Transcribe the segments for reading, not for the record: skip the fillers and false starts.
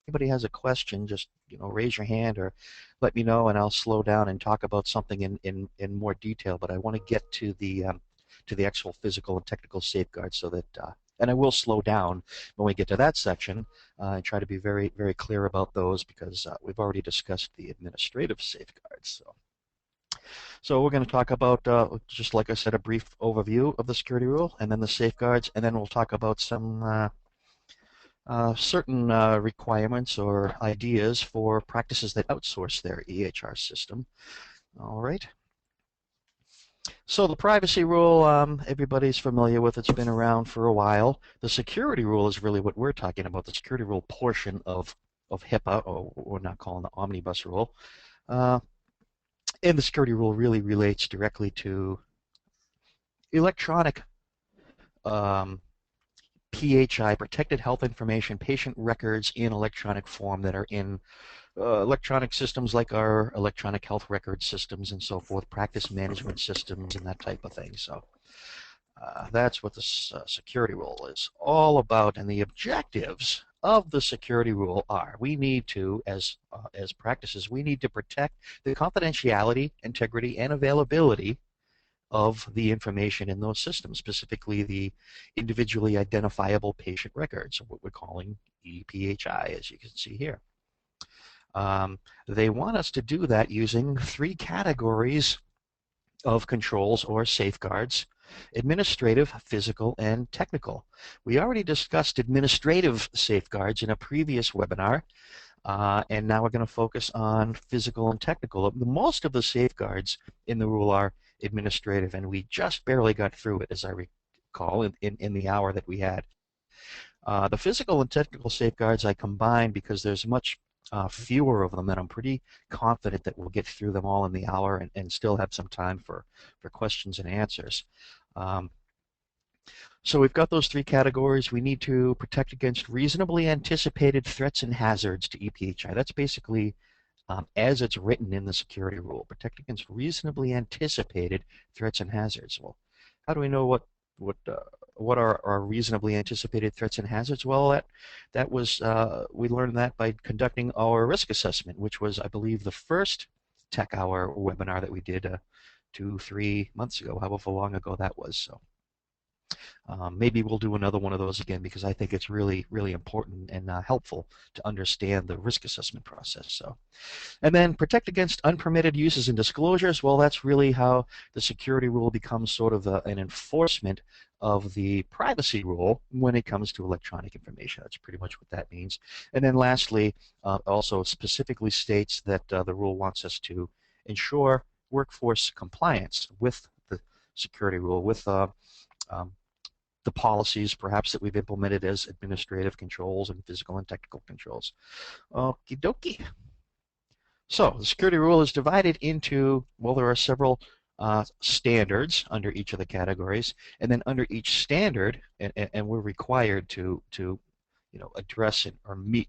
anybody has a question, just raise your hand or let me know, and I'll slow down and talk about something in more detail. But I want to get to the actual physical and technical safeguards, so that and I will slow down when we get to that section and try to be very, very clear about those, because we've already discussed the administrative safeguards. So we're going to talk about, just like I said, a brief overview of the security rule, and then the safeguards, and then we'll talk about some certain requirements or ideas for practices that outsource their EHR system. All right. So the privacy rule, everybody's familiar with. It's been around for a while. The security rule is really what we're talking about, the security rule portion of HIPAA, or what we're not calling the omnibus rule. And the security rule really relates directly to electronic PHI, protected health information, patient records in electronic form that are in electronic systems like our electronic health record systems and so forth, practice management systems and that type of thing. So that's what the security rule is all about, and the objectives of the security rule are: we need to, as practices, we need to protect the confidentiality, integrity, and availability of the information in those systems, specifically the individually identifiable patient records, or what we're calling EPHI, as you can see here. They want us to do that using 3 categories of controls or safeguards: administrative, physical, and technical. We already discussed administrative safeguards in a previous webinar, and now we're going to focus on physical and technical. Most of the safeguards in the rule are administrative, and we just barely got through it, as I recall, in the hour that we had. The physical and technical safeguards I combined because there's much fewer of them, and I'm pretty confident that we'll get through them all in the hour and still have some time for questions and answers. So we've got those 3 categories. We need to protect against reasonably anticipated threats and hazards to EPHI. That's basically as it's written in the security rule: protect against reasonably anticipated threats and hazards. Well, how do we know what are our reasonably anticipated threats and hazards? Well, that was we learned that by conducting our risk assessment, which was, I believe, the first Tech Hour webinar that we did 2-3 months ago, however long ago that was. So maybe we'll do another one of those again, because I think it's really, really important and helpful to understand the risk assessment process. So, and then protect against unpermitted uses and disclosures. Well, that's really how the security rule becomes sort of an enforcement of the privacy rule when it comes to electronic information. That's pretty much what that means. And then lastly, also specifically states that the rule wants us to ensure workforce compliance with the security rule, with the policies perhaps that we've implemented as administrative controls and physical and technical controls. Okie dokie. So the security rule is divided into, well, there are several standards under each of the categories, and then under each standard, and we're required to address it or meet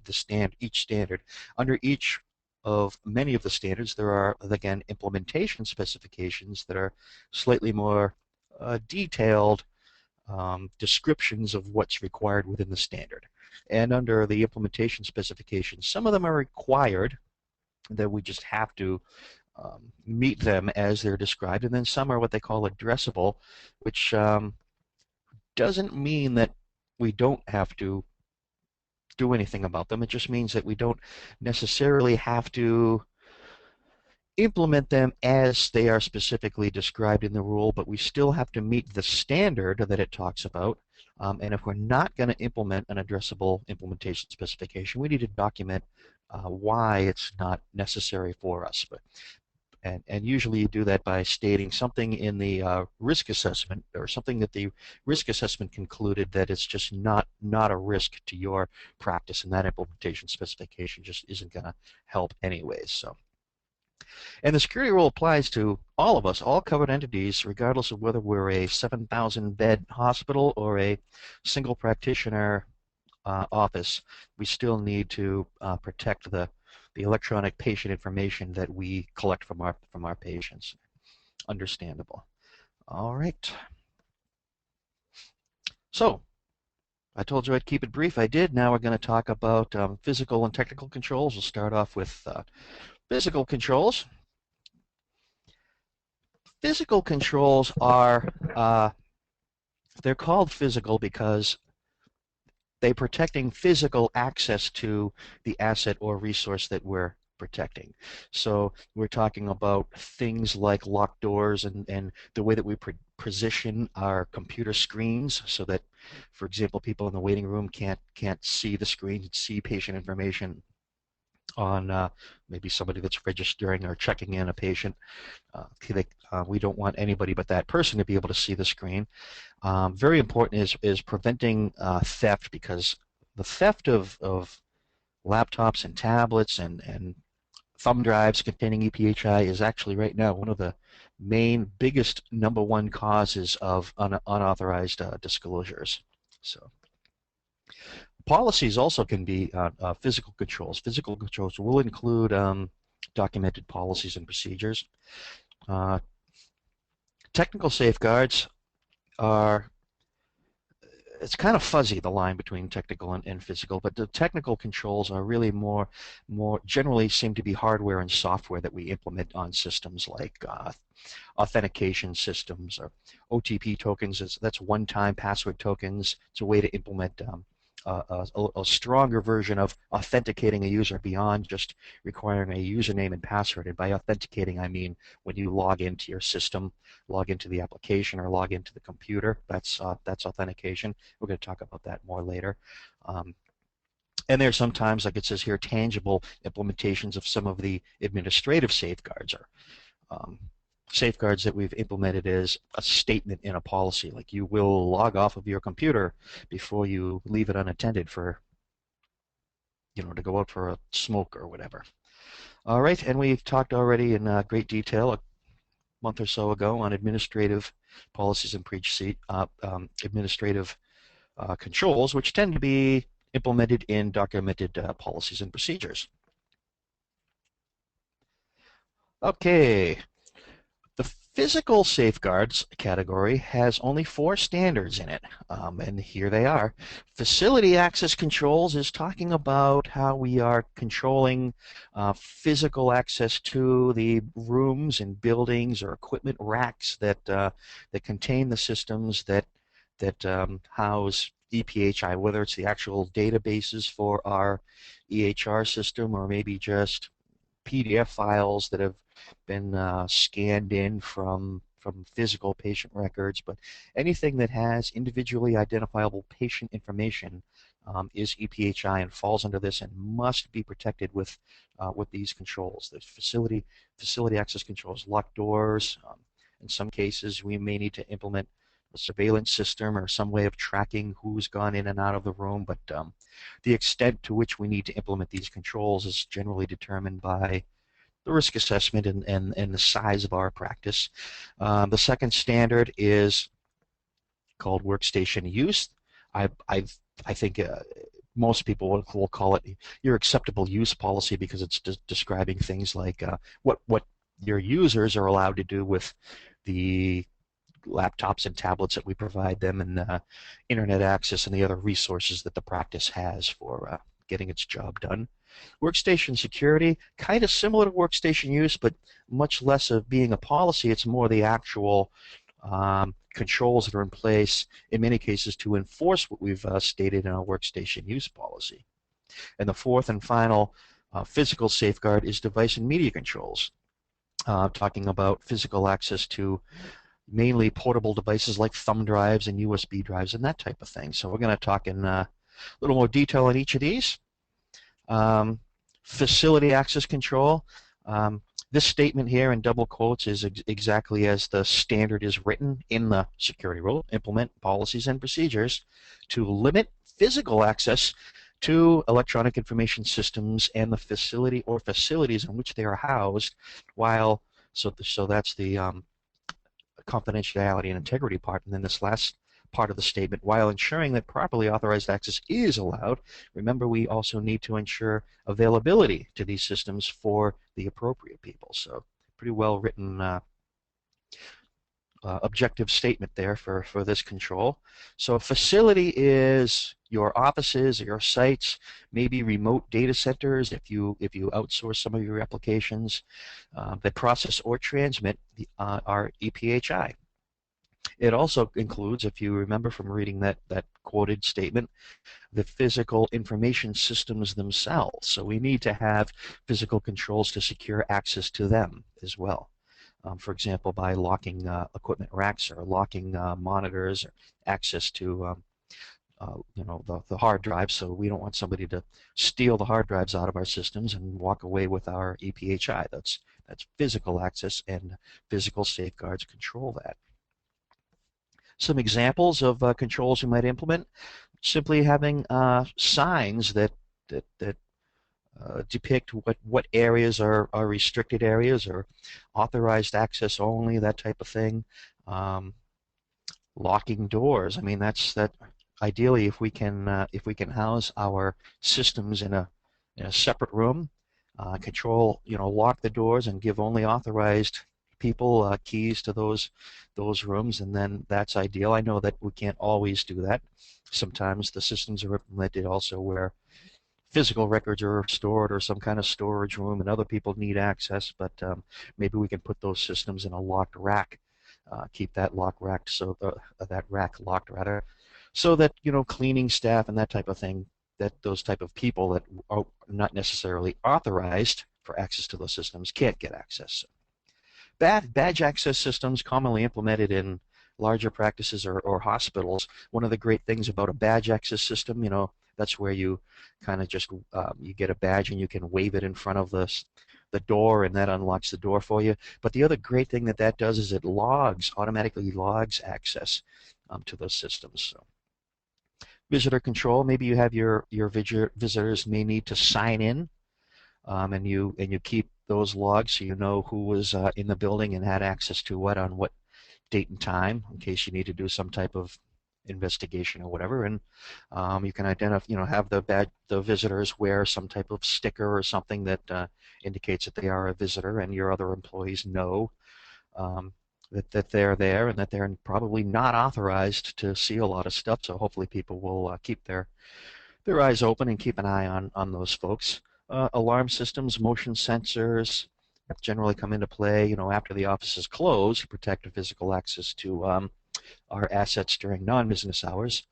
each standard. Under each of many of the standards, there are, again, implementation specifications that are slightly more detailed descriptions of what's required within the standard. And under the implementation specifications, some of them are required, that we just have to meet them as they're described, and then some are what they call addressable, which doesn't mean that we don't have to do anything about them. It just means that we don't necessarily have to implement them as they are specifically described in the rule, but we still have to meet the standard that it talks about. And if we're not going to implement an addressable implementation specification, we need to document why it's not necessary for us. And usually you do that by stating something in the risk assessment, or something that the risk assessment concluded that it's just not a risk to your practice, and that implementation specification just isn't going to help anyways. So. And the security rule applies to all of us, all covered entities, regardless of whether we're a 7,000-bed hospital or a single practitioner office. We still need to protect the electronic patient information that we collect from our patients. Understandable. All right. So I told you I'd keep it brief. I did. Now we're going to talk about physical and technical controls. We'll start off with physical controls. Physical controls are, they're called physical because they're protecting physical access to the asset or resource that we're protecting. So we're talking about things like locked doors and the way that we position our computer screens so that, for example, people in the waiting room can't see the screen, see patient information on maybe somebody that's registering or checking in a patient. We don't want anybody but that person to be able to see the screen. Very important is preventing theft, because the theft of laptops and tablets and thumb drives containing EPHI is actually right now one of the main biggest #1 causes of unauthorized disclosures. So policies also can be physical controls. Physical controls will include documented policies and procedures. Technical safeguards are, it's kind of fuzzy, the line between technical and physical, but the technical controls are really more generally seem to be hardware and software that we implement on systems like authentication systems or OTP tokens. That's one-time password tokens. It's a way to implement a stronger version of authenticating a user beyond just requiring a username and password. And by authenticating, I mean when you log into your system, log into the application, or log into the computer. That's authentication. We're going to talk about that more later. And there's sometimes, like it says here, tangible implementations of some of the administrative safeguards, or safeguards that we've implemented as a statement in a policy, like you will log off of your computer before you leave it unattended for, to go out for a smoke or whatever. All right, and we've talked already in great detail a month or so ago on administrative policies and administrative controls, which tend to be implemented in documented policies and procedures. Okay. The physical safeguards category has only 4 standards in it, and here they are. Facility access controls is talking about how we are controlling physical access to the rooms and buildings or equipment racks that contain the systems that house EPHI, whether it's the actual databases for our EHR system or maybe just PDF files that have been scanned in from physical patient records, but anything that has individually identifiable patient information is EPHI and falls under this and must be protected with these controls. The facility access controls, locked doors. In some cases, we may need to implement a surveillance system or some way of tracking who's gone in and out of the room, but the extent to which we need to implement these controls is generally determined by the risk assessment and the size of our practice. The second standard is called workstation use. I think most people will call it your acceptable use policy, because it's describing things like what your users are allowed to do with the laptops and tablets that we provide them, and internet access and the other resources that the practice has for getting its job done. Workstation security, kind of similar to workstation use, but much less of being a policy. It's more the actual controls that are in place, in many cases, to enforce what we've stated in our workstation use policy. And the fourth and final physical safeguard is device and media controls, talking about physical access to mainly portable devices like thumb drives and USB drives and that type of thing. So we're going to talk in a little more detail on each of these. Facility access control. This statement here in double quotes is exactly as the standard is written in the security rule. Implement policies and procedures to limit physical access to electronic information systems and the facility or facilities in which they are housed, while so that's the confidentiality and integrity part. And then this last part of the statement, while ensuring that properly authorized access is allowed, remember we also need to ensure availability to these systems for the appropriate people. So pretty well written objective statement there for this control. So a facility is your offices, your sites, maybe remote data centers if you outsource some of your applications that process or transmit our EPHI. It also includes, if you remember from reading that quoted statement, the physical information systems themselves. So we need to have physical controls to secure access to them as well. For example, by locking equipment racks or locking monitors or access to the hard drives. So we don't want somebody to steal the hard drives out of our systems and walk away with our EPHI. That's physical access, and physical safeguards control that. Some examples of controls you might implement: simply having signs that depict what areas are restricted areas or authorized access only, that type of thing. Locking doors. I mean, that ideally, if we can house our systems in a separate room, lock the doors and give only authorized people keys to those rooms, and then that's ideal. I know that we can't always do that. Sometimes the systems are implemented also where physical records are stored or some kind of storage room and other people need access, but maybe we can put those systems in a locked rack. Keep that lock racked, so that rack locked rather, so that cleaning staff and that type of thing, that those type of people that are not necessarily authorized for access to those systems can't get access. Badge access systems commonly implemented in larger practices or hospitals. One of the great things about a badge access system, that's where you kind of just you get a badge and you can wave it in front of the door, and that unlocks the door for you. But the other great thing that does is it automatically logs access to those systems. So visitor control, maybe you have your visitors may need to sign in, and you keep those logs so you know who was in the building and had access to what on what date and time, in case you need to do some type of investigation or whatever. And you can identify, have the visitors wear some type of sticker or something that indicates that they are a visitor, and your other employees know that they're there and that they're probably not authorized to see a lot of stuff. So hopefully people will keep their eyes open and keep an eye on those folks. Alarm systems, motion sensors generally come into play, after the office is closed to protect the physical access to our assets during non-business hours.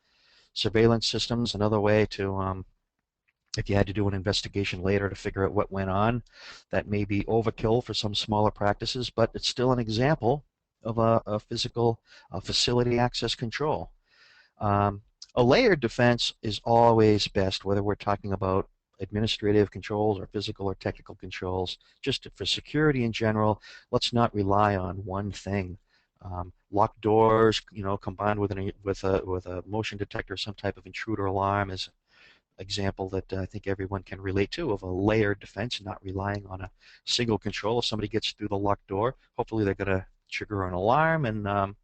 Surveillance systems, another way to, if you had to do an investigation later to figure out what went on, that may be overkill for some smaller practices, but it's still an example of a physical facility access control. A layered defense is always best, whether we're talking about administrative controls or physical or technical controls. Just for security in general, let's not rely on one thing. Locked doors, combined with a motion detector, some type of intruder alarm, is an example that I think everyone can relate to, of a layered defense, not relying on a single control. If somebody gets through the locked door, hopefully they're going to trigger an alarm, and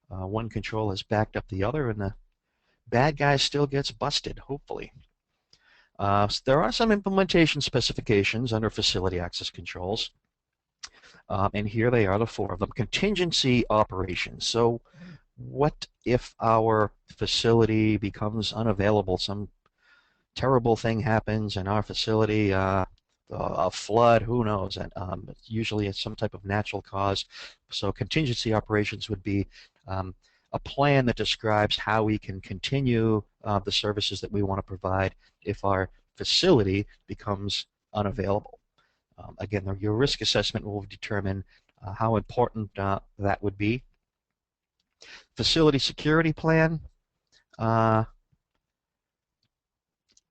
one control has backed up the other, and the bad guy still gets busted, hopefully. So there are some implementation specifications under facility access controls, and here they are, the 4 of them. Contingency operations. So what if our facility becomes unavailable? Some terrible thing happens in our facility, a flood, who knows, and usually it's some type of natural cause. So contingency operations would be a plan that describes how we can continue the services that we want to provide if our facility becomes unavailable. Again, your risk assessment will determine how important that would be. Facility security plan.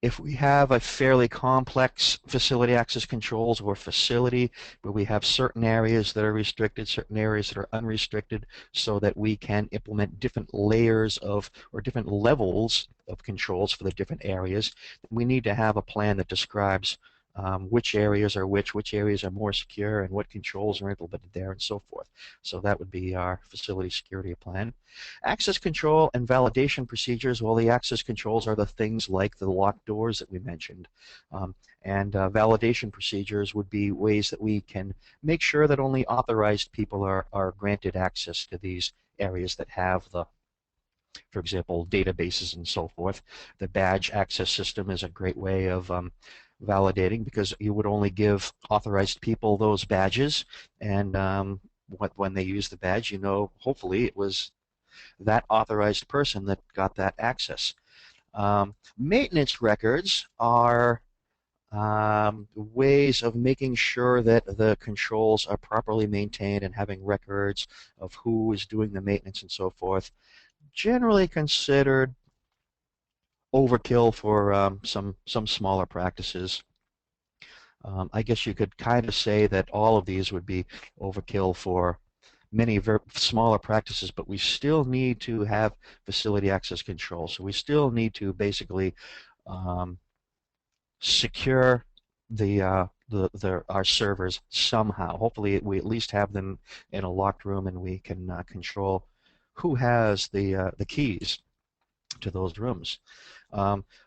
If we have a fairly complex facility access controls or facility where we have certain areas that are restricted, certain areas that are unrestricted, so that we can implement different layers of or different levels of controls for the different areas, we need to have a plan that describes which areas are which areas are more secure, and what controls are implemented there, and so forth. So that would be our facility security plan. Access control and validation procedures. Well, the access controls are the things like the locked doors that we mentioned. And validation procedures would be ways that we can make sure that only authorized people are granted access to these areas that have the, for example, databases and so forth. The badge access system is a great way of validating, because you would only give authorized people those badges, and when they use the badge, you know, hopefully it was that authorized person that got that access. Maintenance records are ways of making sure that the controls are properly maintained and having records of who is doing the maintenance and so forth. Generally considered overkill for some smaller practices. I guess you could kind of say that all of these would be overkill for many very smaller practices, but we still need to have facility access control. So we still need to basically secure our servers somehow. Hopefully, we at least have them in a locked room, and we can control who has the keys to those rooms.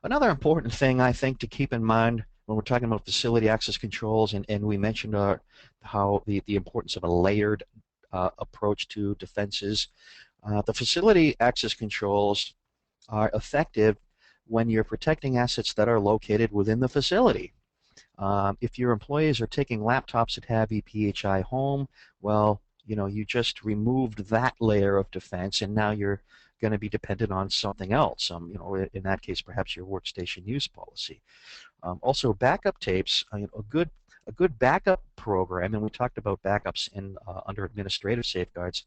Another important thing I think to keep in mind when we're talking about facility access controls, and we mentioned how the importance of a layered approach to defenses. The facility access controls are effective when you're protecting assets that are located within the facility. If your employees are taking laptops that have EPHI home, well, you know, you just removed that layer of defense, and now you're going to be dependent on something else. You know, in that case, perhaps your workstation use policy. Also, backup tapes. A good backup program, and we talked about backups in under administrative safeguards.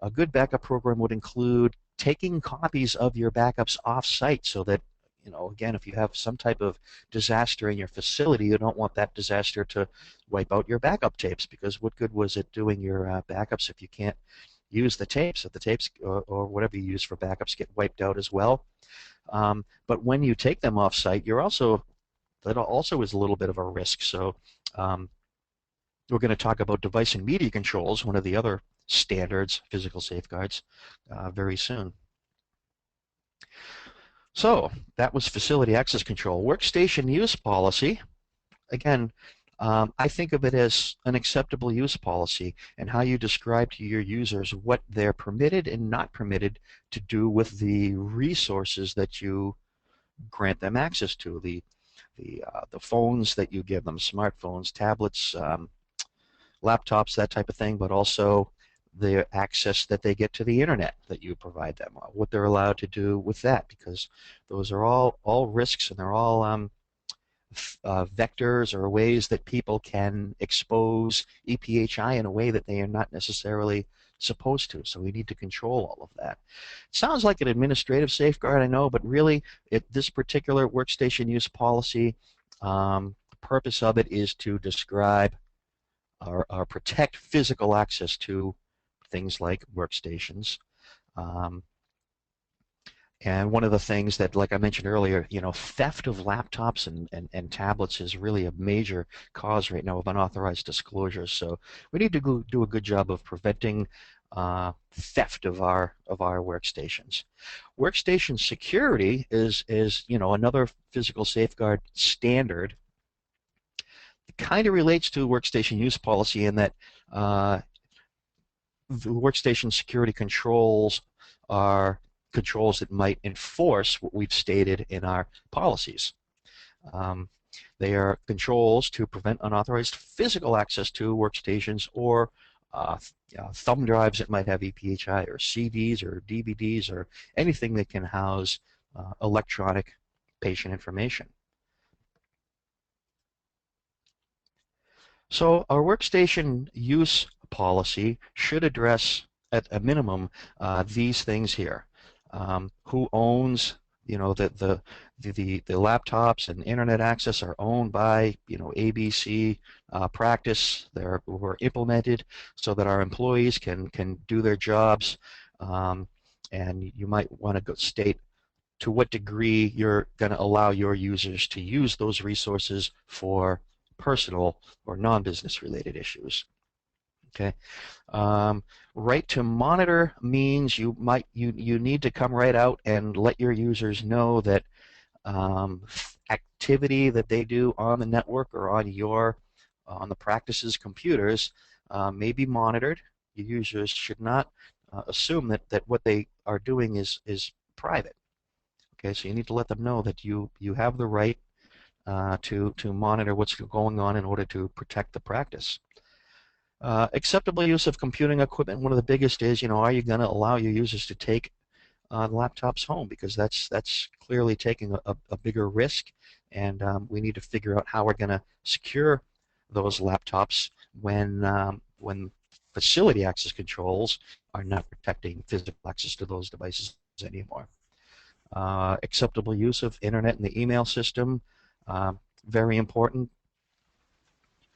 A good backup program would include taking copies of your backups off-site, so that, you know, again, if you have some type of disaster in your facility, you don't want that disaster to wipe out your backup tapes, because what good was it doing your backups if you can't use the tapes? If the tapes or whatever you use for backups get wiped out as well. But when you take them off-site, that also is a little bit of a risk. So we're going to talk about device and media controls, one of the other standards, physical safeguards, very soon. So that was facility access control. Workstation use policy. Again, I think of it as an acceptable use policy, and how you describe to your users what they're permitted and not permitted to do with the resources that you grant them access to. The phones that you give them, smartphones, tablets, laptops, that type of thing, but also the access that they get to the internet that you provide them, what they're allowed to do with that, because those are all risks, and they're all vectors or ways that people can expose EPHI in a way that they are not necessarily supposed to. So we need to control all of that. It sounds like an administrative safeguard, I know, but really this particular workstation use policy, the purpose of it is to describe or protect physical access to things like workstations. And one of the things that, like I mentioned earlier, you know, theft of laptops and tablets is really a major cause right now of unauthorized disclosures. So we need to do a good job of preventing theft of our workstations. Workstation security is you know, another physical safeguard standard. It kind of relates to workstation use policy in that the workstation security controls are controls that might enforce what we've stated in our policies. They are controls to prevent unauthorized physical access to workstations or thumb drives that might have EPHI, or CDs or DVDs, or anything that can house electronic patient information. So our workstation use policy should address, at a minimum, these things here. Who owns, you know, the laptops and internet access are owned by, you know, ABC practice. Were implemented so that our employees can do their jobs, and you might want to state to what degree you're going to allow your users to use those resources for personal or non-business related issues. Okay. Right to monitor means you need to come right out and let your users know that activity that they do on the network or on the practice's computers may be monitored. Your users should not assume that what they are doing is private. Okay, so you need to let them know that you have the right to monitor what's going on in order to protect the practice. Acceptable use of computing equipment. One of the biggest is, are you going to allow your users to take laptops home? Because that's clearly taking a bigger risk, and we need to figure out how we're going to secure those laptops when facility access controls are not protecting physical access to those devices anymore. Acceptable use of internet and the email system, very important.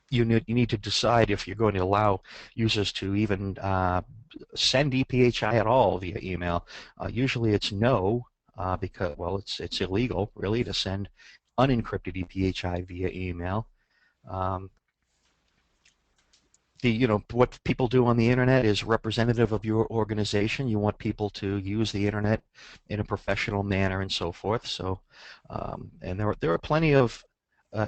You need to decide if you're going to allow users to even send EPHI at all via email. Usually it's no, because, well, it's illegal really to send unencrypted EPHI via email. What people do on the internet is representative of your organization. You want people to use the internet in a professional manner and so forth. So, and there are plenty of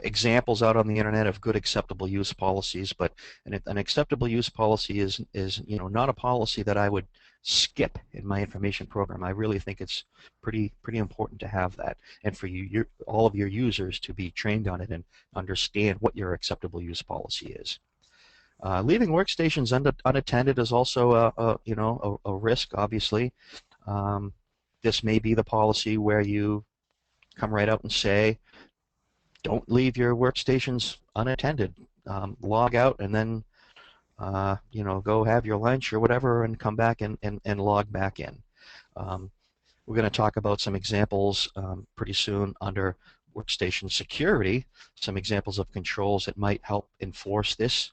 examples out on the internet of good acceptable use policies, but an acceptable use policy is not a policy that I would skip in my information program. I really think it's pretty important to have that, and for all of your users to be trained on it and understand what your acceptable use policy is. Leaving workstations unattended is also a risk, obviously. This may be the policy where you come right out and say, don't leave your workstations unattended. Log out and then go have your lunch or whatever and come back and log back in. We're going to talk about some examples pretty soon under workstation security, some examples of controls that might help enforce this.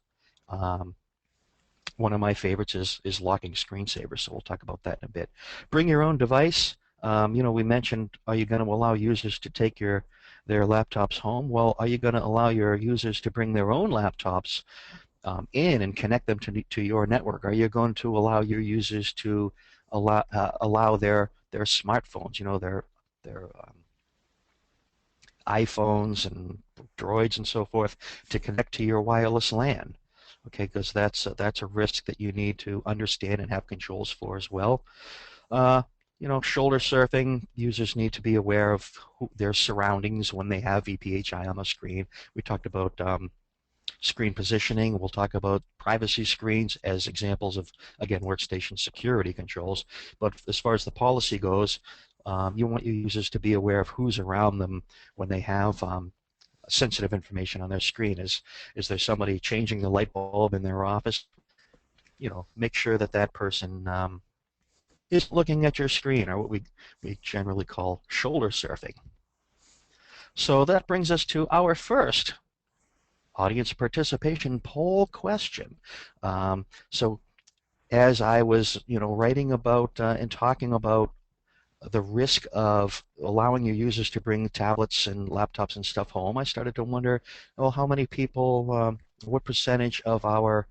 One of my favorites is locking screensavers, so we'll talk about that in a bit. Bring your own device. We mentioned, are you going to allow users to take their laptops home? Well, are you going to allow your users to bring their own laptops in and connect them to your network? Are you going to allow your users to allow their smartphones, their iPhones and Droids and so forth to connect to your wireless LAN? Okay, because that's a risk that you need to understand and have controls for as well. Shoulder surfing, users need to be aware of their surroundings when they have EPHI on the screen. We talked about screen positioning. We'll talk about privacy screens as examples of, again, workstation security controls. But as far as the policy goes, you want your users to be aware of who's around them when they have sensitive information on their screen. Is there somebody changing the light bulb in their office? Make sure that person is looking at your screen, or what we generally call shoulder surfing. So that brings us to our first audience participation poll question. So as I was writing about and talking about the risk of allowing your users to bring tablets and laptops and stuff home, I started to wonder, well, how many people, what percentage of our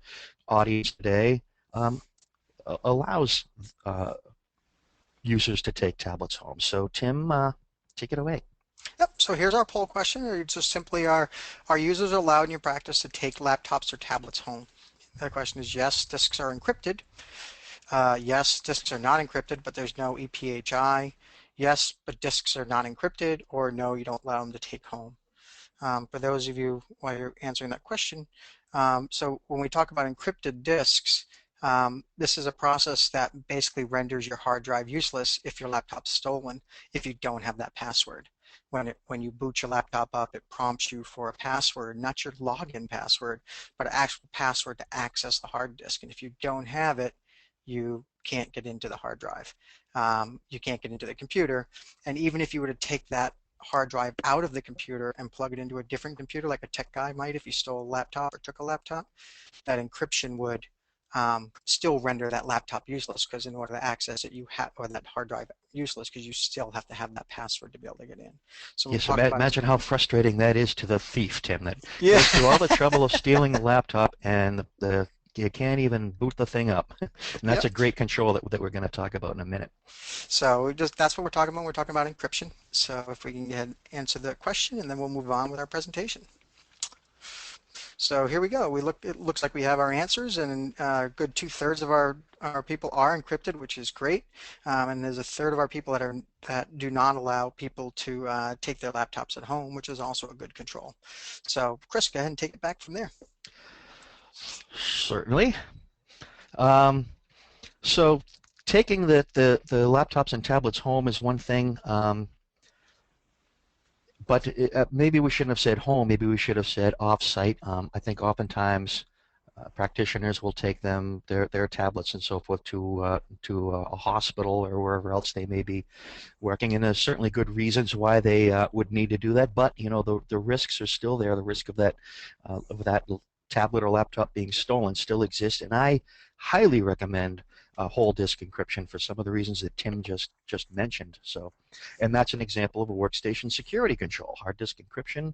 audience today allows users to take tablets home? So Tim, take it away. Yep, so here's our poll question. It's just simply, are users allowed in your practice to take laptops or tablets home? The question is yes, disks are encrypted. Yes, disks are not encrypted, but there's no EPHI. Yes, but disks are not encrypted, or no, you don't allow them to take home. For those of you, while you're answering that question, so when we talk about encrypted disks, this is a process that basically renders your hard drive useless if your laptop's stolen, if you don't have that password. When you boot your laptop up, it prompts you for a password, not your login password, but an actual password to access the hard disk. And if you don't have it, you can't get into the hard drive. You can't get into the computer. And even if you were to take that hard drive out of the computer and plug it into a different computer, like a tech guy might if he stole a laptop or took a laptop, that encryption would still render that laptop useless, because in order to access it, you have, or that hard drive useless, because you still have to have that password to be able to get in. So we've Yes, talked about, imagine how frustrating that is to the thief, Tim, that yeah. goes through all the trouble of stealing the laptop and you can't even boot the thing up. And that's Yep. a great control that we're going to talk about in a minute. So just that's what we're talking about. We're talking about encryption. So if we can get answer the question, and then we'll move on with our presentation. So here we go. It looks like we have our answers, and good 2/3 of our people are encrypted, which is great. And there's a third of our people that do not allow people to take their laptops at home, which is also a good control. So Chris, go ahead and take it back from there. Certainly. Um, so taking the laptops and tablets home is one thing, but maybe we shouldn't have said home. Maybe we should have said off-site. I think oftentimes practitioners will take their tablets and so forth to a hospital or wherever else they may be working, and there's certainly good reasons why they would need to do that. But you know, the risks are still there. The risk of that tablet or laptop being stolen still exists, and I highly recommend whole disk encryption for some of the reasons that Tim just mentioned. So, and that's an example of a workstation security control, hard disk encryption.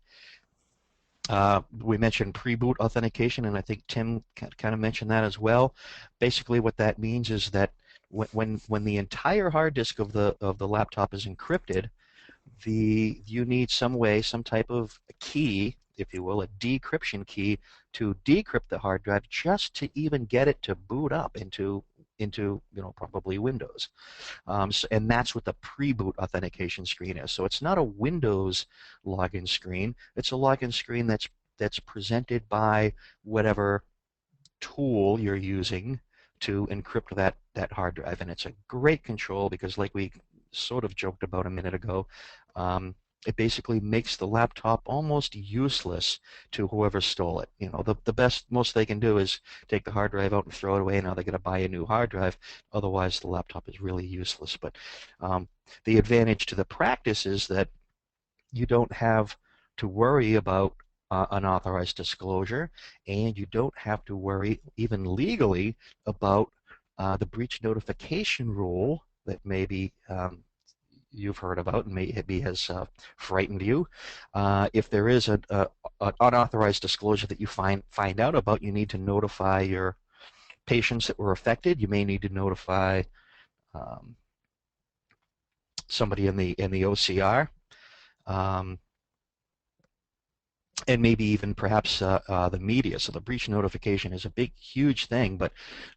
We mentioned pre-boot authentication, and I think Tim kind of mentioned that as well. Basically, what that means is that when the entire hard disk of the laptop is encrypted, you need some way, some type of key, if you will, a decryption key to decrypt the hard drive just to even get it to boot up into probably Windows. And that's what the pre-boot authentication screen is. So it's not a Windows login screen. It's a login screen that's presented by whatever tool you're using to encrypt that hard drive. And it's a great control because, like we sort of joked about a minute ago, it basically makes the laptop almost useless to whoever stole it. You know, the most they can do is take the hard drive out and throw it away. Now they got to buy a new hard drive. Otherwise, the laptop is really useless. But the advantage to the practice is that you don't have to worry about unauthorized disclosure, and you don't have to worry, even legally, about the breach notification rule that maybe you've heard about and maybe has frightened you. If there is an unauthorized disclosure that you find out about, you need to notify your patients that were affected. You may need to notify somebody in the OCR. And maybe even perhaps the media. So the breach notification is a big, huge thing, but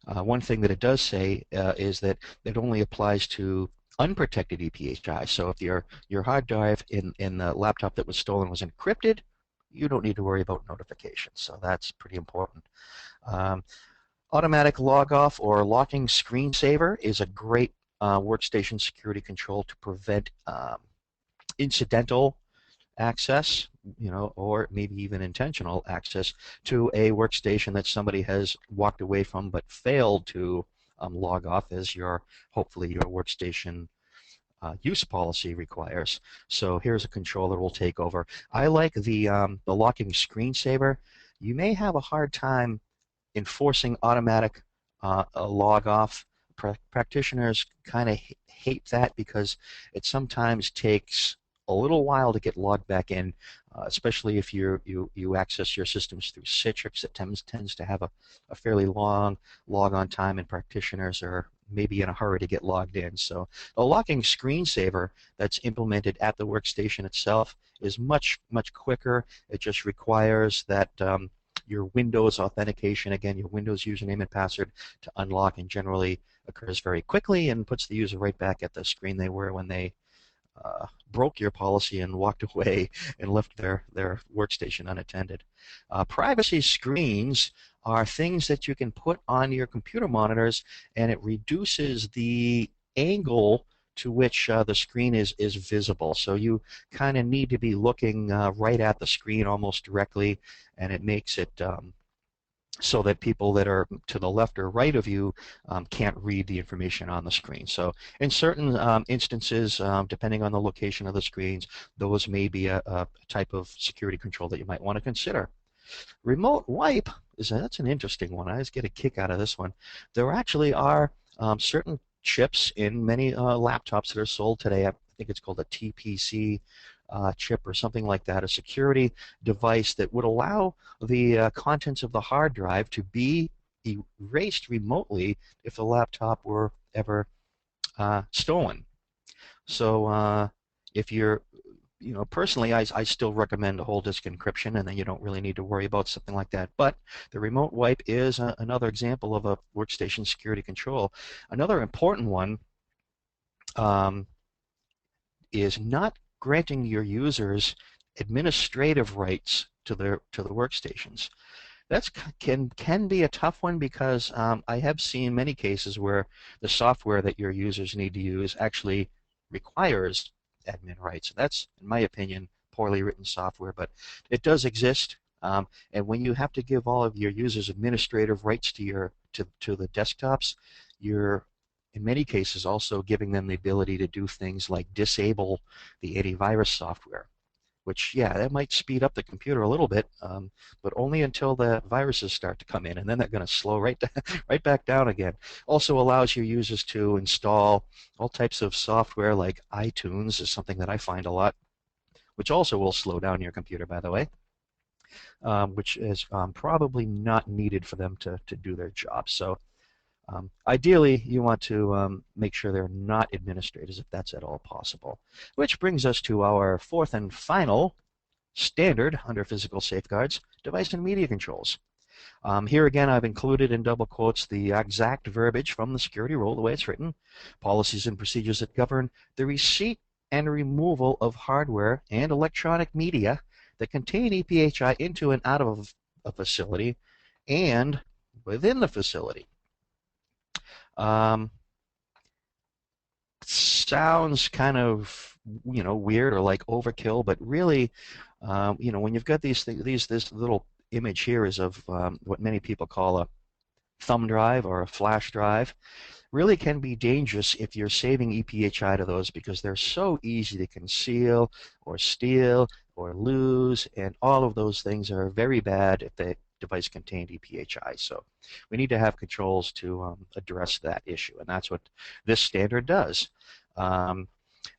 one thing that it does say is that it only applies to unprotected EPHI. So if your hard drive in the laptop that was stolen was encrypted, you don't need to worry about notifications. So that's pretty important. Automatic log off or locking screensaver is a great workstation security control to prevent incidental access, or maybe even intentional access to a workstation that somebody has walked away from but failed to log off as hopefully your workstation use policy requires. So here's a control that will take over. I like the locking screensaver. You may have a hard time enforcing automatic log off. Practitioners kind of hate that because it sometimes takes a little while to get logged back in, especially if you access your systems through Citrix. It tends to have a fairly long log-on time, and practitioners are maybe in a hurry to get logged in. So a locking screensaver that's implemented at the workstation itself is much, much quicker. It just requires that your Windows authentication, again, your Windows username and password to unlock, and generally occurs very quickly and puts the user right back at the screen they were when they broke your policy and walked away and left their workstation unattended. Privacy screens are things that you can put on your computer monitors, and it reduces the angle to which the screen is visible. So you kind of need to be looking right at the screen almost directly, and it makes it so that people that are to the left or right of you can't read the information on the screen. So in certain instances, depending on the location of the screens, those may be a type of security control that you might want to consider. Remote wipe that's an interesting one. I always get a kick out of this one. There actually are certain chips in many laptops that are sold today. I think it's called a TPC chip or something like that, a security device that would allow the contents of the hard drive to be erased remotely if the laptop were ever stolen. So if you're personally, I still recommend a whole disk encryption, and then you don't really need to worry about something like that. But the remote wipe is another example of a workstation security control. Another important one um, is not granting your users administrative rights to the workstations. That's can be a tough one because I have seen many cases where the software that your users need to use actually requires admin rights. That's, in my opinion, poorly written software, but it does exist. And when you have to give all of your users administrative rights to to the desktops, you're in many cases also giving them the ability to do things like disable the antivirus software, which, yeah, that might speed up the computer a little bit, but only until the viruses start to come in, and then they're going to slow right back down again. Also allows your users to install all types of software like iTunes is something that I find a lot, which also will slow down your computer, by the way, which is probably not needed for them to do their job. So ideally, you want to make sure they're not administrators if that's at all possible. Which brings us to our fourth and final standard under physical safeguards, device and media controls. Here again, I've included in double quotes the exact verbiage from the security rule, the way it's written, policies and procedures that govern the receipt and removal of hardware and electronic media that contain EPHI into and out of a facility and within the facility. Sounds kind of weird or like overkill, but really, when you've got this little image here is of what many people call a thumb drive or a flash drive, really can be dangerous if you're saving EPHI to those because they're so easy to conceal or steal or lose, and all of those things are very bad if the device contained EPHI. So we need to have controls to address that issue, and that's what this standard does.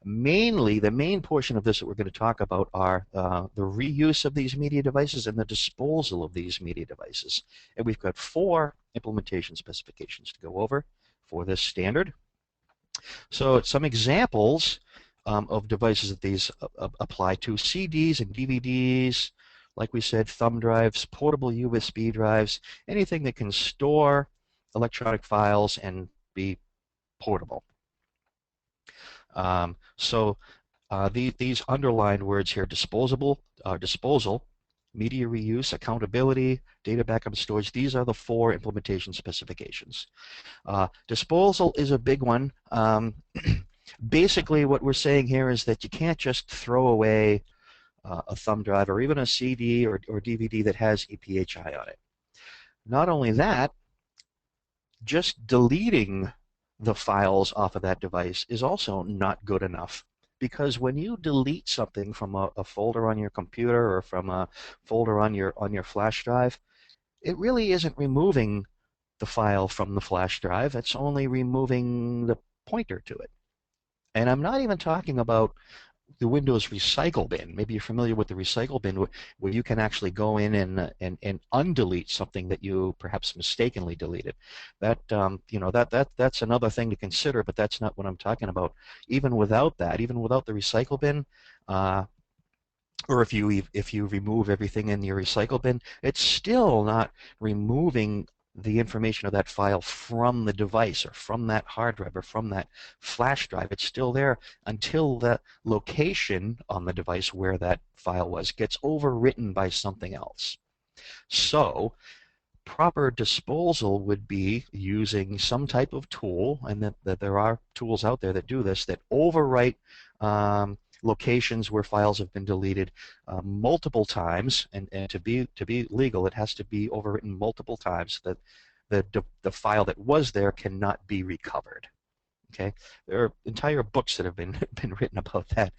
Mainly, the main portion of this that we're going to talk about are the reuse of these media devices and the disposal of these media devices. And we've got 4 implementation specifications to go over for this standard. So some examples of devices that these apply to: CDs and DVDs, like we said, thumb drives, portable USB drives, anything that can store electronic files and be portable. These underlined words here: disposal, media reuse, accountability, data backup and storage. These are the 4 implementation specifications. Disposal is a big one. Basically, what we're saying here is that you can't just throw away a thumb drive or even a CD or DVD that has EPHI on it. Not only that, just deleting the files off of that device is also not good enough, because when you delete something from a folder on your computer or from a folder on your flash drive, it really isn't removing the file from the flash drive. It's only removing the pointer to it. And I'm not even talking about the Windows recycle bin. Maybe you're familiar with the recycle bin, where you can actually go in and undelete something that you perhaps mistakenly deleted. That's another thing to consider, but that's not what I'm talking about. Even without that, even without the recycle bin, or if you remove everything in your recycle bin, it's still not removing the information of that file from the device or from that hard drive or from that flash drive. It's still there until the location on the device where that file was gets overwritten by something else. So proper disposal would be using some type of tool, and that there are tools out there that do this, that overwrite locations where files have been deleted multiple times, and to be legal, it has to be overwritten multiple times, that the file that was there cannot be recovered. Okay, there are entire books that have been been written about that,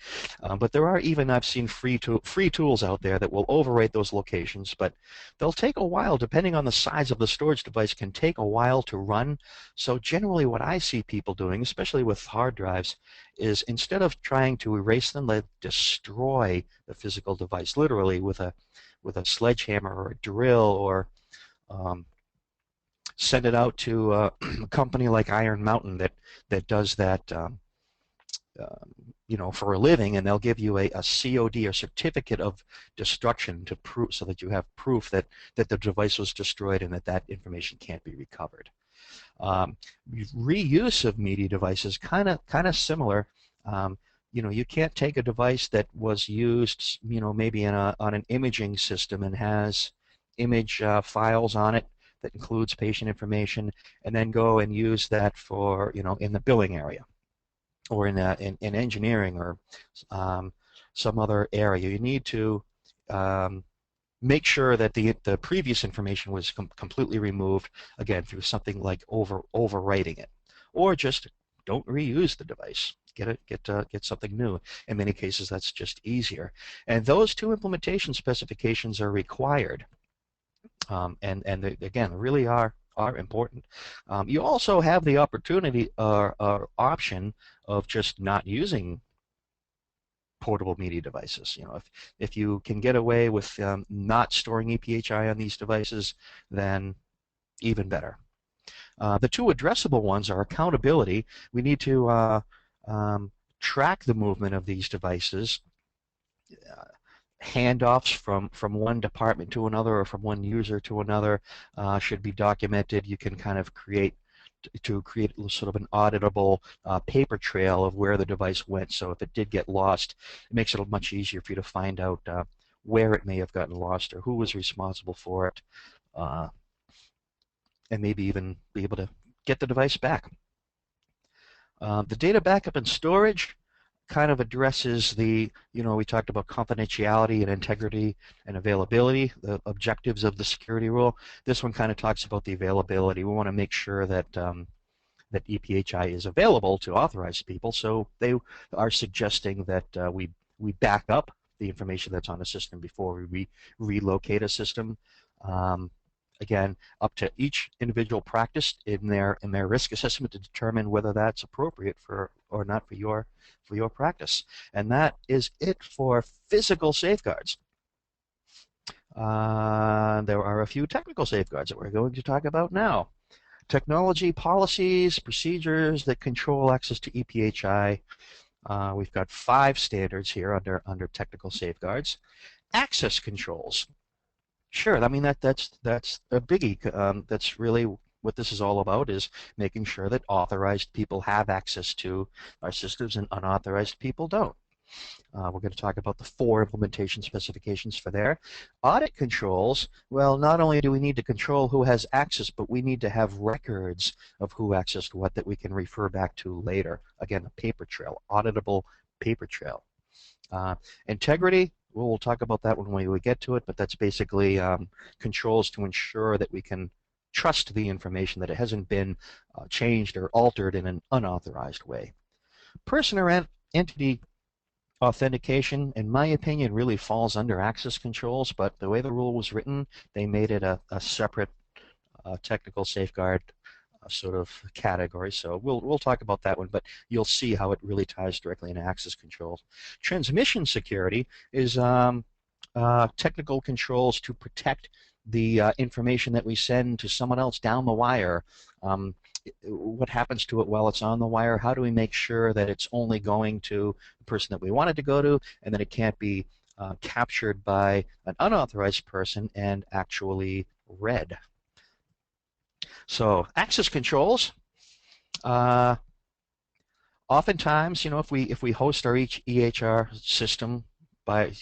but there are even I've seen free tools out there that will overwrite those locations, but they'll take a while depending on the size of the storage device. Can take a while to run. So generally, what I see people doing, especially with hard drives, is instead of trying to erase them, they destroy the physical device literally with a sledgehammer or a drill or um, send it out to a company like Iron Mountain that does that, for a living, and they'll give you a COD or certificate of destruction to prove so that you have proof that the device was destroyed and that information can't be recovered. Reuse of media devices kind of similar. You can't take a device that was used, maybe on an imaging system and has image files on it that includes patient information, and then go and use that for, in the billing area or in engineering or some other area. You need to make sure that the previous information was completely removed, again, through something like overwriting it, or just don't reuse the device. Get something new. In many cases, that's just easier. And those two implementation specifications are required, and they, again, really are important. You also have the opportunity or option of just not using portable media devices. If you can get away with not storing EPHI on these devices, then even better. The two addressable ones are accountability. We need to track the movement of these devices. Handoffs from one department to another or from one user to another should be documented. You can kind of create sort of an auditable paper trail of where the device went. So if it did get lost, it makes it much easier for you to find out where it may have gotten lost or who was responsible for it, and maybe even be able to get the device back. The data backup and storage kind of addresses we talked about confidentiality and integrity and availability, the objectives of the security rule. This one kind of talks about the availability. We want to make sure that that EPHI is available to authorized people, so they are suggesting that we back up the information that's on a system before we relocate a system. Again, up to each individual practice in their risk assessment to determine whether that's appropriate for or not for your practice. And that is it for physical safeguards. There are a few technical safeguards that we're going to talk about now. Technology policies, procedures that control access to EPHI. We've got 5 standards here under technical safeguards. Access controls. Sure, I mean that's a biggie. That's really what this is all about, is making sure that authorized people have access to our systems and unauthorized people don't. We're going to talk about the 4 implementation specifications for there. Audit controls, well, not only do we need to control who has access, but we need to have records of who accessed what that we can refer back to later. Again, a paper trail, auditable paper trail. Integrity, we'll talk about that when we get to it, but that's basically controls to ensure that we can trust the information, that it hasn't been changed or altered in an unauthorized way. Person or entity authentication, in my opinion, really falls under access controls, but the way the rule was written, they made it a separate technical safeguard sort of category. So we'll talk about that one, but you'll see how it really ties directly into access controls. Transmission security is technical controls to protect the information that we send to someone else down the wire. What happens to it while it's on the wire? How do we make sure that it's only going to the person that we want it to go to, and that it can't be captured by an unauthorized person and actually read? So access controls. Oftentimes, if we host our EHR system by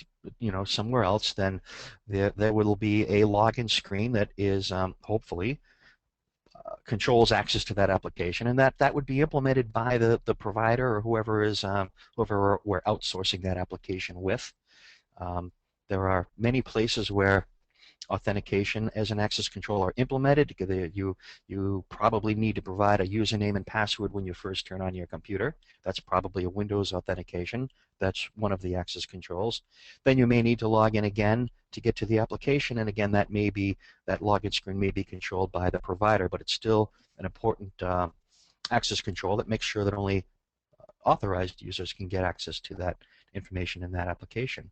somewhere else, then there will be a login screen that is hopefully controls access to that application, and that would be implemented by the provider or whoever we're outsourcing that application with. There are many places where authentication as an access control are implemented. You probably need to provide a username and password when you first turn on your computer. That's probably a Windows authentication. That's one of the access controls. Then you may need to log in again to get to the application, and again, that login screen may be controlled by the provider, but it's still an important access control that makes sure that only authorized users can get access to that information in that application.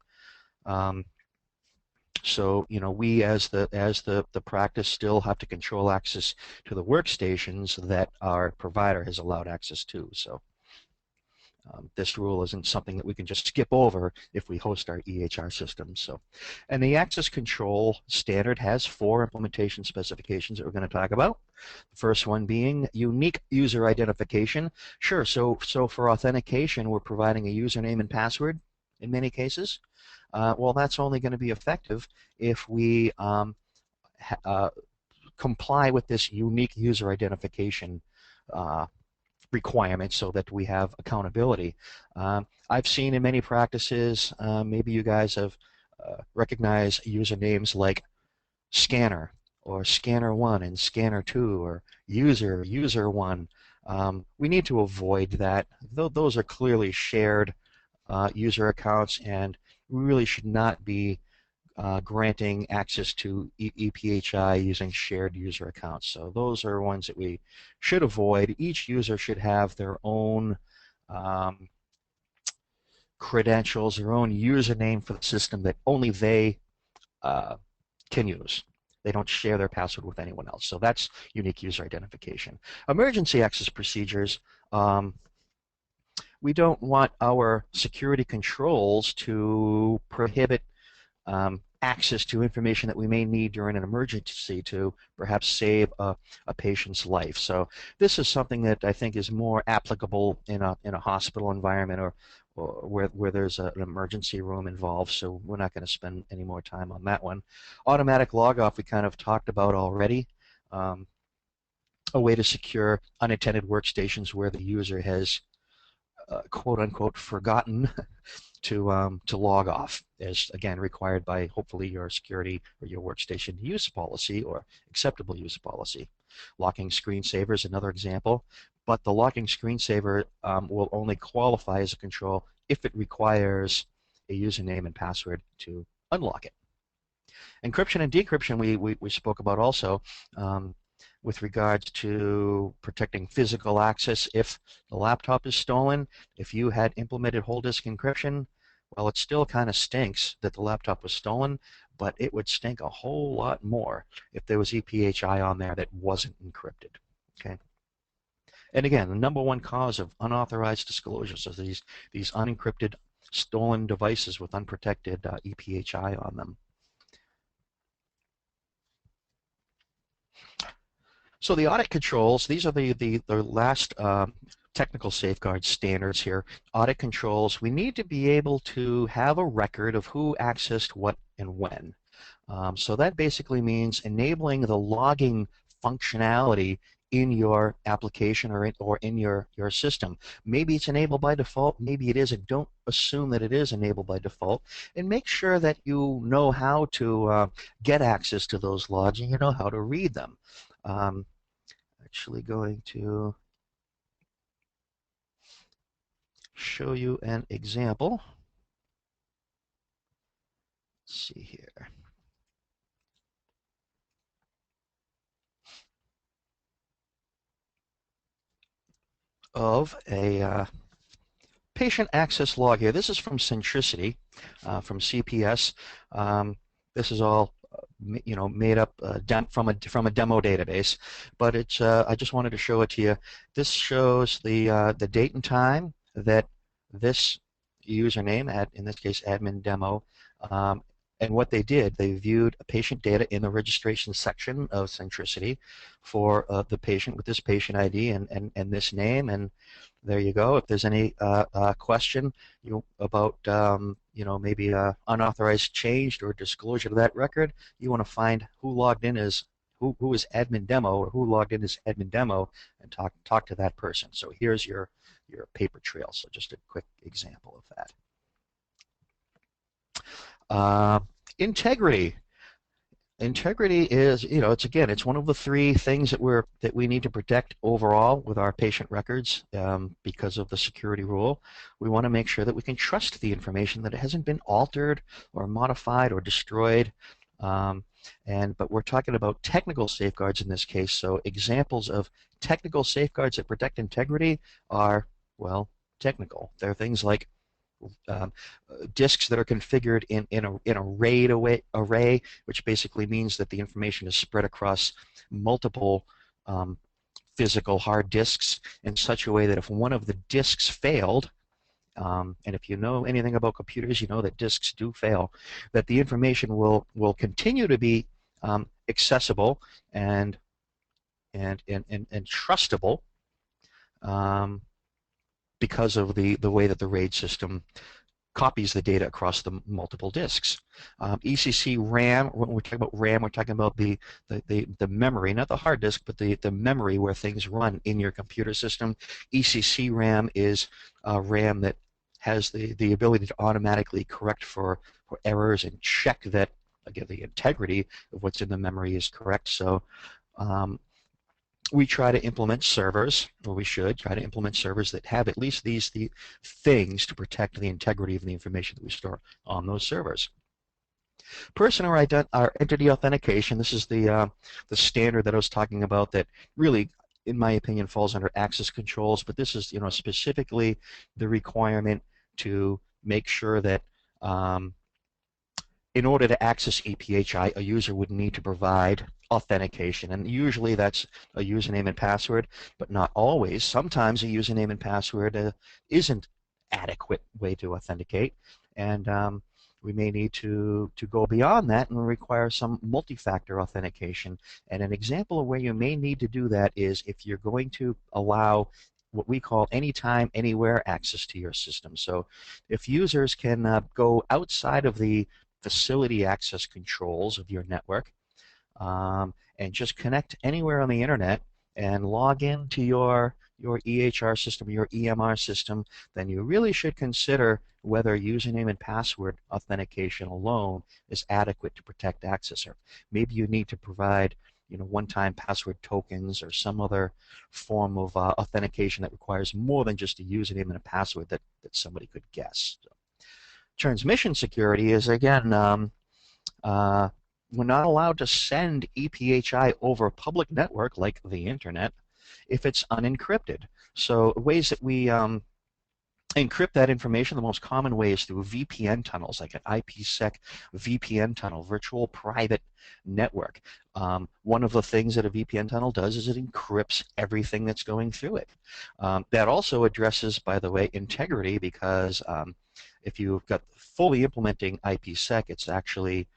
So, we as the practice still have to control access to the workstations that our provider has allowed access to. So this rule isn't something that we can just skip over if we host our EHR systems. So, and the access control standard has 4 implementation specifications that we're going to talk about. The first one being unique user identification. Sure, so for authentication, we're providing a username and password in many cases. Well, that's only going to be effective if we comply with this unique user identification requirement so that we have accountability. I've seen in many practices, maybe you guys have recognized usernames like Scanner or Scanner1 and Scanner2 or User1. We need to avoid that. Those are clearly shared user accounts, and we really should not be granting access to EPHI using shared user accounts. So those are ones that we should avoid. Each user should have their own credentials, their own username for the system that only they can use. They don't share their password with anyone else. So that's unique user identification. Emergency access procedures. We don't want our security controls to prohibit access to information that we may need during an emergency to perhaps save a patient's life. So this is something that I think is more applicable in a hospital environment or where there's an emergency room involved, so we're not going to spend any more time on that one. Automatic log off we kind of talked about already. A way to secure unattended workstations where the user has quote unquote forgotten to log off, as again required by hopefully your security or your workstation use policy or acceptable use policy. Locking screensaver is another example, but the locking screensaver will only qualify as a control if it requires a username and password to unlock it. Encryption and decryption we spoke about also. With regards to protecting physical access if the laptop is stolen. If you had implemented whole disk encryption, well, it still kind of stinks that the laptop was stolen, but it would stink a whole lot more if there was EPHI on there that wasn't encrypted. Okay. And again, the #1 cause of unauthorized disclosures is these unencrypted stolen devices with unprotected EPHI on them. So the audit controls, these are the last technical safeguard standards here. Audit controls, we need to be able to have a record of who accessed what and when. So that basically means enabling the logging functionality in your application or in your system. Maybe it's enabled by default, maybe it isn't. Don't assume that it is enabled by default, and make sure that you know how to get access to those logs and you know how to read them. Actually going to show you an example. Let's see here. Of a patient access log here. This is from Centricity, from CPS. This is all made up from a demo database, but it's I just wanted to show it to you. This shows the date and time that this username, in this case admin demo, and what they did, they viewed patient data in the registration section of Centricity for the patient with this patient ID and this name, and there you go. If there's any question about maybe unauthorized change or disclosure of that record, you want to find who logged in as who is admin demo or who logged in as admin demo and talk to that person. So here's your paper trail. So just a quick example of that. Integrity. Integrity is, it's one of the three things that we need to protect overall with our patient records because of the security rule. We want to make sure that we can trust the information, that it hasn't been altered or modified or destroyed. Um, but we're talking about technical safeguards in this case. So examples of technical safeguards that protect integrity are, well, technical. They're things like um, disks that are configured in an array, which basically means that the information is spread across multiple um, physical hard disks in such a way that if one of the disks failed, and if you know anything about computers, you know that disks do fail, that the information will continue to be accessible and and trustable um, because of the way that the RAID system copies the data across the multiple disks. ECC RAM, when we're talking about RAM, we're talking about the memory, not the hard disk, but the memory where things run in your computer system. ECC RAM is RAM that has the ability to automatically correct for errors and check that, again, the integrity of what's in the memory is correct. So um, we try to implement servers, or we should try to implement servers that have at least these things to protect the integrity of the information that we store on those servers. Person or entity authentication. This is the standard that I was talking about that really, in my opinion, falls under access controls. But this is specifically the requirement to make sure that in order to access EPHI, a user would need to provide authentication. And usually that's a username and password, but not always. Sometimes a username and password isn't adequate way to authenticate. And we may need to go beyond that and require some multi-factor authentication. And an example of where you may need to do that is if you're going to allow what we call anytime, anywhere access to your system. So if users can go outside of the facility access controls of your network and just connect anywhere on the internet and log into your EHR system, your EMR system, then you really should consider whether username and password authentication alone is adequate to protect access. Or maybe you need to provide one-time password tokens or some other form of authentication that requires more than just a username and a password that somebody could guess. So, transmission security is, again, uh, we're not allowed to send EPHI over a public network like the internet if it's unencrypted. So ways that we encrypt that information, the most common way is through VPN tunnels, like an IPsec VPN tunnel, virtual private network. One of the things that a VPN tunnel does is it encrypts everything that's going through it. That also addresses, by the way, integrity, because if you've got fully implementing IPsec, it's actually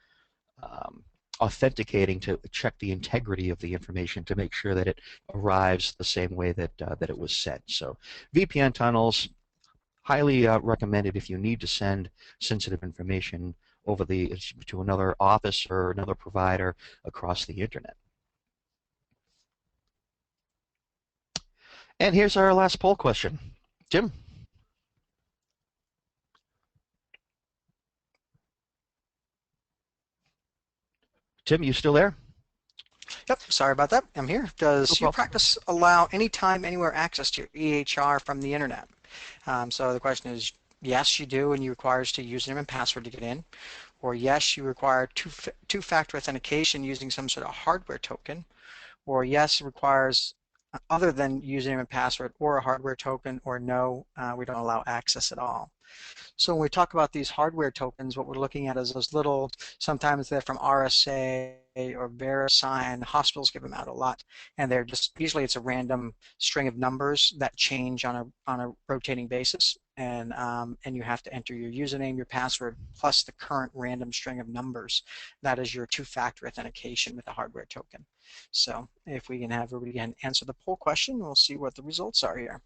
authenticating to check the integrity of the information to make sure that it arrives the same way that it was sent. So VPN tunnels, highly recommended if you need to send sensitive information over to another office or another provider across the internet. And here's our last poll question. Jim? Tim, you still there? Yep, sorry about that. I'm here. No Does your problem. practice allow anytime, anywhere access to your EHR from the internet? So the question is, yes, you do, and you require us to username and password to get in. Or yes, you require two-factor authentication using some sort of hardware token. Or yes, it requires other than username and password or a hardware token. Or no, we don't allow access at all. So when we talk about these hardware tokens, what we're looking at is those little, sometimes they're from RSA or VeriSign. Hospitals give them out a lot, and they're just, usually it's a random string of numbers that change on a rotating basis, and you have to enter your username, your password, plus the current random string of numbers. That is your two-factor authentication with a hardware token. So if we can have everybody again answer the poll question, we'll see what the results are here.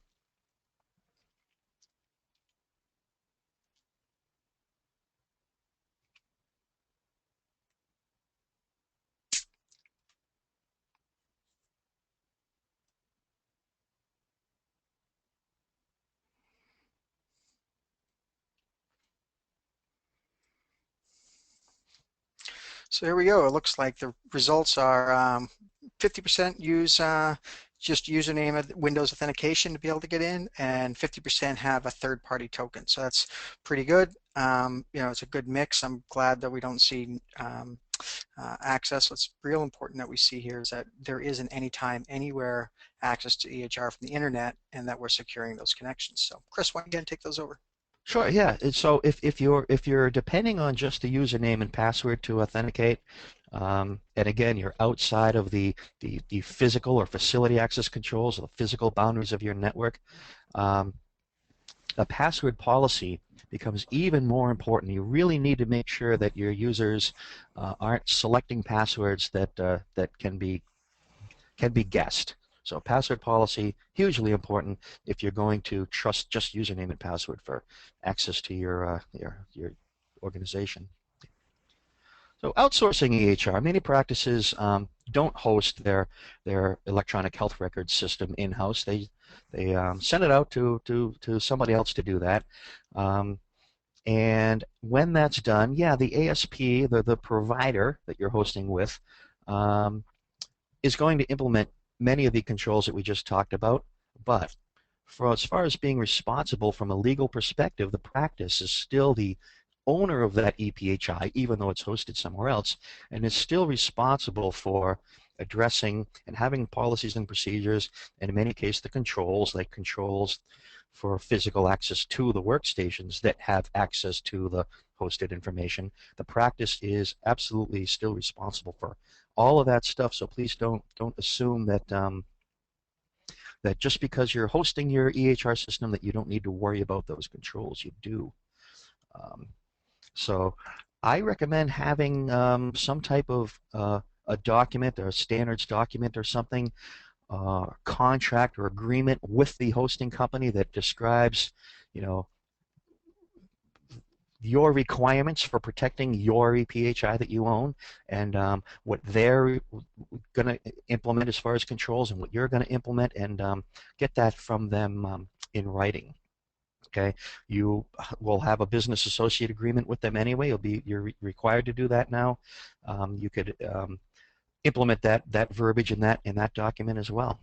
So here we go. It looks like the results are 50% use just username of Windows authentication to be able to get in, and 50% have a third-party token. So that's pretty good. It's a good mix. I'm glad that we don't see access. What's real important that we see here is that there is an anytime, anywhere access to EHR from the internet, and that we're securing those connections. So, Chris, why don't you take those over? Sure, yeah. So if you're depending on just the username and password to authenticate, and again you're outside of the physical or facility access controls or the physical boundaries of your network, um, a password policy becomes even more important. You really need to make sure that your users aren't selecting passwords that can be guessed. So password policy, hugely important if you're going to trust just username and password for access to your organization. So outsourcing EHR, many practices don't host their electronic health record system in-house. They send it out to somebody else to do that. And when that's done, yeah, the ASP, the provider that you're hosting with, um, is going to implement many of the controls that we just talked about, but for as far as being responsible from a legal perspective, the practice is still the owner of that EPHI, even though it's hosted somewhere else, and is still responsible for addressing and having policies and procedures, and in many cases the controls, like controls for physical access to the workstations that have access to the hosted information. The practice is absolutely still responsible for all of that stuff. So please don't assume that just because you're hosting your EHR system that you don't need to worry about those controls. You do. Um, so I recommend having some type of a document or a standards document or something, contract or agreement with the hosting company that describes, you know, your requirements for protecting your EPHI that you own, and what they're going to implement as far as controls and what you're going to implement, and get that from them in writing. Okay, you will have a business associate agreement with them anyway. You're required to do that now. You could implement that verbiage in that document as well.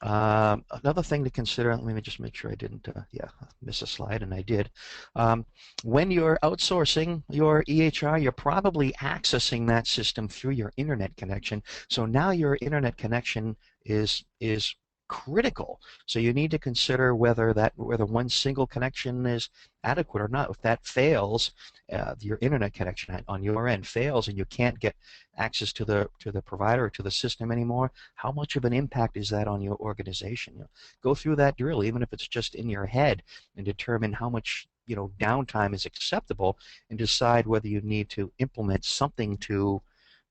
Another thing to consider, let me just make sure I didn't miss a slide, and I did. When you're outsourcing your EHR, you're probably accessing that system through your internet connection. So now your internet connection is critical. So you need to consider whether one single connection is adequate or not. If that fails, your internet connection on your end fails, and you can't get access to the provider or to the system anymore, how much of an impact is that on your organization? Go through that drill, even if it's just in your head, and determine how much downtime is acceptable, and decide whether you need to implement something to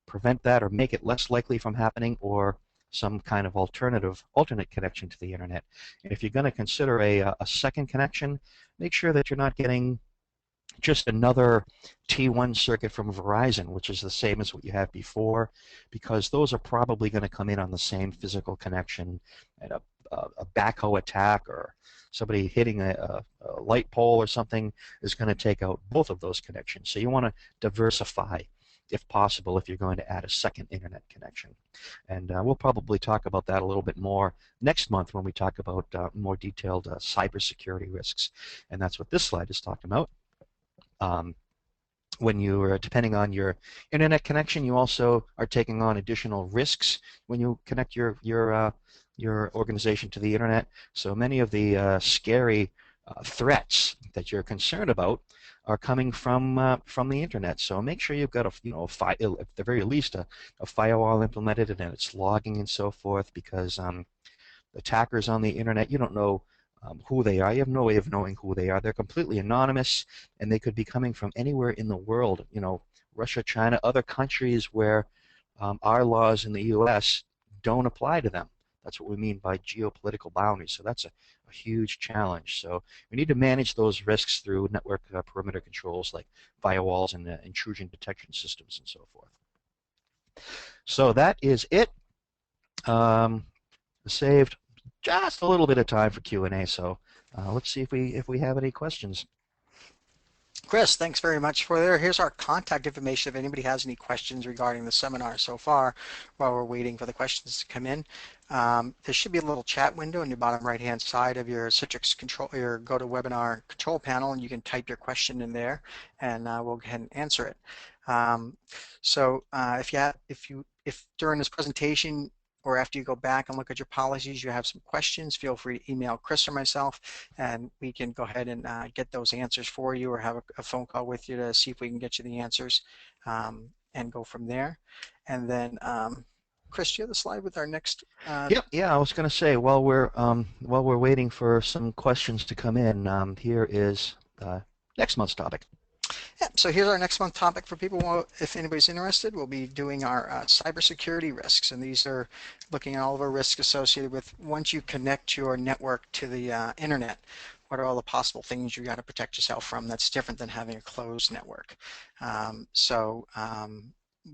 prevent that or make it less likely from happening, or some kind of alternate connection to the internet. And if you're going to consider a second connection, make sure that you're not getting just another T1 circuit from Verizon, which is the same as what you had before, because those are probably going to come in on the same physical connection, and a backhoe attack or somebody hitting a light pole or something is going to take out both of those connections. So you want to diversify if possible if you're going to add a second internet connection. And we'll probably talk about that a little bit more next month when we talk about more detailed cybersecurity risks. And that's what this slide is talking about. When you are depending on your internet connection, you also are taking on additional risks when you connect your organization to the internet. So many of the scary threats that you're concerned about are coming from the internet. So make sure you've got at the very least a firewall implemented, and it's logging and so forth, because attackers on the internet, you don't know who they are. You have no way of knowing who they are. They're completely anonymous, and they could be coming from anywhere in the world. Russia, China, other countries where our laws in the U.S. don't apply to them. That's what we mean by geopolitical boundaries. So that's a huge challenge. So we need to manage those risks through network perimeter controls like firewalls and intrusion detection systems and so forth. So that is it. Saved just a little bit of time for Q&A. So let's see if we have any questions. Chris, thanks very much for there. Here's our contact information if anybody has any questions regarding the seminar so far while we're waiting for the questions to come in. There should be a little chat window in the bottom right hand side of your Citrix control, your GoToWebinar control panel, and you can type your question in there and we'll go ahead and answer it. If during this presentation or after you go back and look at your policies, you have some questions, feel free to email Chris or myself, and we can go ahead and get those answers for you, or have a phone call with you to see if we can get you the answers, and go from there. And then, Chris, do you have the slide with our next? Yeah. I was going to say while we're waiting for some questions to come in, here is next month's topic. Yeah, so here's our next month topic for people. If anybody's interested, we'll be doing our cybersecurity risks, and these are looking at all of our risks associated with once you connect your network to the internet. What are all the possible things you got to protect yourself from that's different than having a closed network?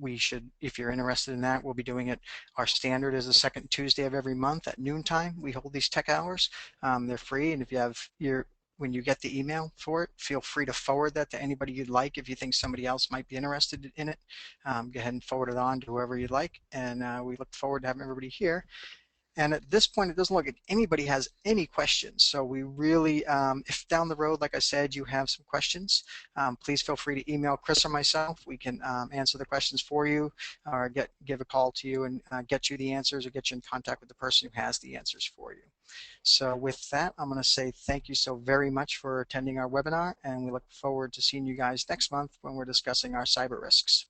We should, if you're interested in that, we'll be doing it. Our standard is the second Tuesday of every month at noontime. We hold these tech hours. They're free, and if you have when you get the email for it, feel free to forward that to anybody you'd like. If you think somebody else might be interested in it, go ahead and forward it on to whoever you'd like. And we look forward to having everybody here. And at this point, it doesn't look like anybody has any questions. So we really, if down the road, like I said, you have some questions, please feel free to email Chris or myself. We can answer the questions for you, or give a call to you and get you the answers, or get you in contact with the person who has the answers for you. So with that, I'm going to say thank you so very much for attending our webinar, and we look forward to seeing you guys next month when we're discussing our cyber risks.